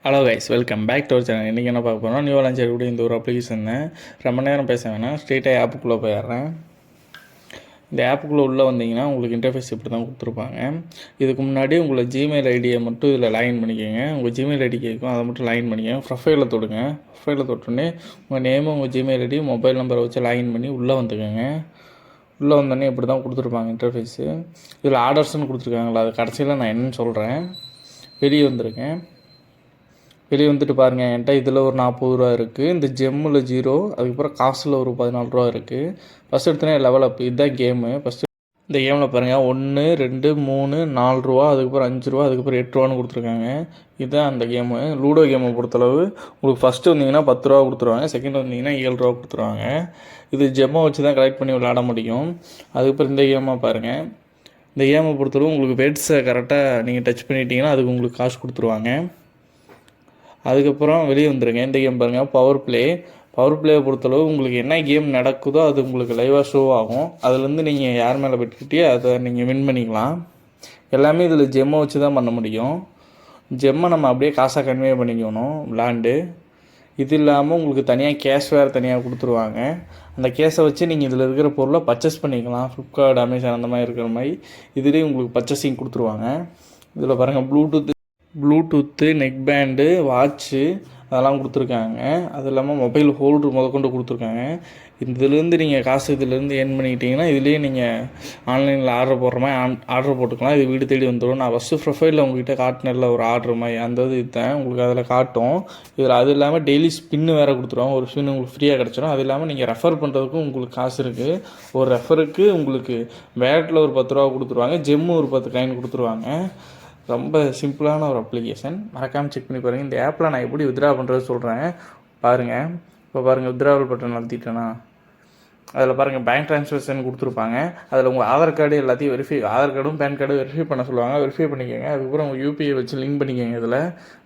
Hello guys, welcome back to our channel. இன்றைக்கி என்ன பார்க்க போகிறோம், நியூ லான்ச் கூட இந்த ஒரு அப்ளிகேஷன் ரொம்ப நேரம் பேச வேணாம், ஸ்ட்ரெயிட்டாக ஆப்புக்குள்ளே போயிடுறேன். இந்த ஆப்புக்குள்ளே உள்ளே வந்தீங்கன்னா உங்களுக்கு இன்டர்ஃபேஸ் இப்படி தான் கொடுத்துருப்பாங்க. இதுக்கு முன்னாடி உங்களை ஜிமெயில் ஐடியை மட்டும் இதில் லாகின் பண்ணிக்கோங்க. உங்கள் ஜிமெயில் ஐடி கேட்கும், அதை மட்டும் லாகின் பண்ணிக்கோங்க. ப்ரொஃபைலில் தொடுங்க. ப்ரொஃபைலில் தொட்டோடனே உங்கள் நேமும் உங்கள் ஜிமெயில் ஐடி மொபைல் நம்பரை வச்சு லாகின் பண்ணி உள்ளே வந்துக்கோங்க. உள்ளே வந்தோடனே இப்படி தான் கொடுத்துருப்பாங்க இன்டர்ஃபேஸு. இதில் ஆர்டர்ஸ்ன்னு கொடுத்துருக்காங்களா, அது கடைசியில் நான் என்னென்னு சொல்கிறேன். வெளியே வந்துருக்கேன். வெளியே வந்துட்டு பாருங்கள், என்கிட்ட இதில் ஒரு 40 ரூபா இருக்குது, இந்த ஜெம்மில் 0, அதுக்கப்புறம் காசில் ஒரு 14 ரூபா இருக்குது. ஃபஸ்ட் எடுத்தோன்னே லெவல் அப், இதுதான் கேமு. ஃபஸ்ட்டு இந்த கேமில் பாருங்கள் 1 2 3 4 ரூபா, அதுக்கப்புறம் 5 ரூபா, அதுக்கப்புறம் 8 ரூபான்னு கொடுத்துருக்காங்க. இதுதான் அந்த கேமு. லூடோ கேமை பொறுத்தளவு உங்களுக்கு ஃபஸ்ட்டு வந்தீங்கன்னா 10 ரூபா கொடுத்துருவாங்க, செகண்ட் வந்தீங்கன்னா 7 ரூபா கொடுத்துருவாங்க. இது ஜெம்மை வச்சு தான் கலெக்ட் பண்ணி விளையாட முடியும். அதுக்கப்புறம் இந்த கேமை பாருங்கள். இந்த கேமை பொறுத்தளவு உங்களுக்கு பெட்ஸை கரெக்டாக நீங்கள் டச் பண்ணிட்டீங்கன்னா அதுக்கு உங்களுக்கு காசு கொடுத்துருவாங்க. அதுக்கப்புறம் வெளியே வந்துடுங்க. இந்த கேம் பாருங்கள், பவர் பிளேயை பொறுத்தளவு உங்களுக்கு என்ன கேம் நடக்குதோ அது உங்களுக்கு லைவாக ஷோ ஆகும். அதுலேருந்து நீங்கள் யார் மேலே பெட்டுக்கிட்டே அதை நீங்கள் வின் பண்ணிக்கலாம். எல்லாமே இதில் ஜெம்மை வச்சு தான் பண்ண முடியும். ஜெம்மை நம்ம அப்படியே காசாக கன்வே பண்ணிக்கணும் விளாண்டு. இது இல்லாமல் உங்களுக்கு தனியாக கேஷ் வேறு தனியாக கொடுத்துருவாங்க. அந்த கேஷை வச்சு நீங்கள் இதில் இருக்கிற பொருளை பர்ச்சேஸ் பண்ணிக்கலாம். ஃப்ளிப்கார்ட், அமேசான் அந்த மாதிரி இருக்கிற மாதிரி இதுலேயும் உங்களுக்கு பர்ச்சேசிங் கொடுத்துருவாங்க. இதில் பாருங்கள் ப்ளூடூத்து, நெக் பேண்டு, வாட்ச்சு அதெல்லாம் கொடுத்துருக்காங்க. அது இல்லாமல் மொபைல் ஹோல்ட்ரு முதற்கொண்டு கொடுத்துருக்காங்க. இதுலேருந்து நீங்கள் காசு இதிலேருந்து ஏர்ன் பண்ணிக்கிட்டிங்கன்னா இதுலேயே நீங்கள் ஆன்லைனில் ஆர்டர் போடுற மாதிரி ஆர்டர் போட்டுக்கலாம். இது வீடு தேடி வந்துடும். நான் ஃபஸ்ட்டு ப்ரொஃபைலில் உங்கள்கிட்ட காட்டினில் ஒரு ஆர்டர் மாதிரி அந்த இதுதான் உங்களுக்கு அதில் காட்டும். இதில் அது இல்லாமல் டெய்லி ஸ்பின்னு வேறு கொடுத்துருவாங்க. ஒரு ஸ்பின் உங்களுக்கு ஃப்ரீயாக கிடச்சிடும். அது இல்லாமல் நீங்கள் ரெஃபர் பண்ணுறதுக்கும் உங்களுக்கு காசு இருக்குது. ஒரு ரெஃபருக்கு உங்களுக்கு வேலட்டில் ஒரு 10 ரூபா கொடுத்துருவாங்க, ஜெம்மு ஒரு 10 காயின் கொடுத்துருவாங்க. ரொம்ப சிம்பிளான ஒரு அப்ளிகேஷன், மறக்காமல் செக் பண்ணி பாருங்கள். இந்த ஆப்பில் நான் எப்படி வித்ட்ரா பண்ணுறது சொல்கிறேன் பாருங்கள். இப்போ பாருங்கள், வித்ட்ராவல் பட்டன் அழுத்திட்டேன்னா அதில் பாருங்கள் பேங்க் ட்ரான்ஸ்ஃபர்ஷன் கொடுத்துருப்பாங்க. அதில் உங்கள் ஆதார் கார்டு எல்லாத்தையும் ஆதார் கார்டும் பேன் கார்டும் வெரிஃபை பண்ண சொல்லுவாங்க. வெரிஃபை பண்ணிக்கோங்க. அதுக்கப்புறம் உங்கள் யூபிஐ வச்சு லிங்க் பண்ணிக்கோங்க. இதில்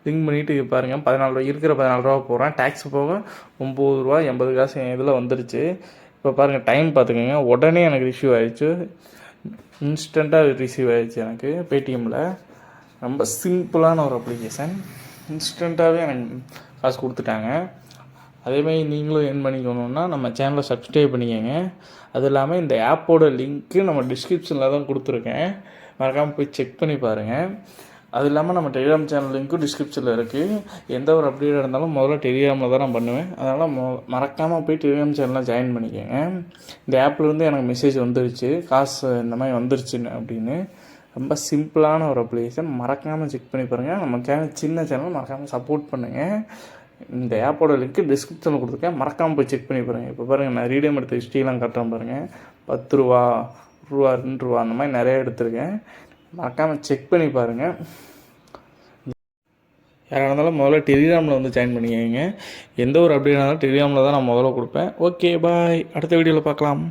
லிங்க் பண்ணிவிட்டு பாருங்கள் 14 ரூபா இருக்கிற 14 ரூபா போகிறேன். டேக்ஸ் போக 9 ரூபா 80 காசு என் இதில் வந்துருச்சு. இப்போ பாருங்கள் டைம் பார்த்துக்கோங்க. உடனே எனக்கு ரிசீவ் ஆகிடுச்சு, இன்ஸ்டண்ட்டாக ரிசீவ் ஆகிடுச்சு எனக்கு பேடிஎம்மில். ரொம்ப சிம்பிளான ஒரு அப்ளிகேஷன், இன்ஸ்டண்ட்டாகவே எனக்கு காசு கொடுத்துட்டாங்க. அதேமாதிரி நீங்களும் ஏர்ன் பண்ணிக்கணுன்னா நம்ம சேனலை சப்ஸ்கிரைப் பண்ணிக்கோங்க. அது இல்லாமல் இந்த ஆப்போட லிங்க்கு நம்ம டிஸ்கிரிப்ஷனில் தான் கொடுத்துருக்கேன், மறக்காமல் போய் செக் பண்ணி பாருங்கள். அது இல்லாமல் நம்ம டெலிகிராம் சேனல் லிங்க்கும் டிஸ்கிரிப்ஷனில் இருக்குது. எந்த ஒரு அப்டேட் இருந்தாலும் முதல்ல டெலிகிராமில் தான் நான் பண்ணுவேன். அதனால் மறக்காமல் போய் டெலிகிராம் சேனலில் ஜாயின் பண்ணிக்கோங்க. இந்த ஆப்லேருந்து எனக்கு மெசேஜ் வந்துருச்சு, காசு இந்த மாதிரி வந்துருச்சுன்னு அப்படின்னு. ரொம்ப சிம்பிளான ஒரு அப்ளிகேஷன், மறக்காமல் செக் பண்ணி பாருங்கள். நம்ம சேனல் சின்ன சேனல், மறக்காமல் சப்போர்ட் பண்ணுங்கள். இந்த ஆப்போட லிங்க்கு டிஸ்கிரிப்ஷனில் கொடுத்துருக்கேன், மறக்காமல் போய் செக் பண்ணி பாருங்கள். இப்போ பாருங்கள், நான் ரீடியம் எடுத்த ஹிஸ்ட்ரிலாம் கட்டுறேன் பாருங்கள். 10 ரூபா, 1 ரூபா, 2 ரூபா அந்த மாதிரி நிறைய எடுத்திருக்கேன். மறக்காமல் செக் பண்ணி பாருங்கள். யாராக இருந்தாலும் முதல்ல டெலிகிராமில் வந்து ஜாயின் பண்ணிக்கோங்க. எந்த ஒரு அப்டேட் இருந்தாலும் டெலிகிராமில் தான் நான் முதல்ல கொடுப்பேன். ஓகே, பாய். அடுத்த வீடியோவில் பார்க்கலாம்.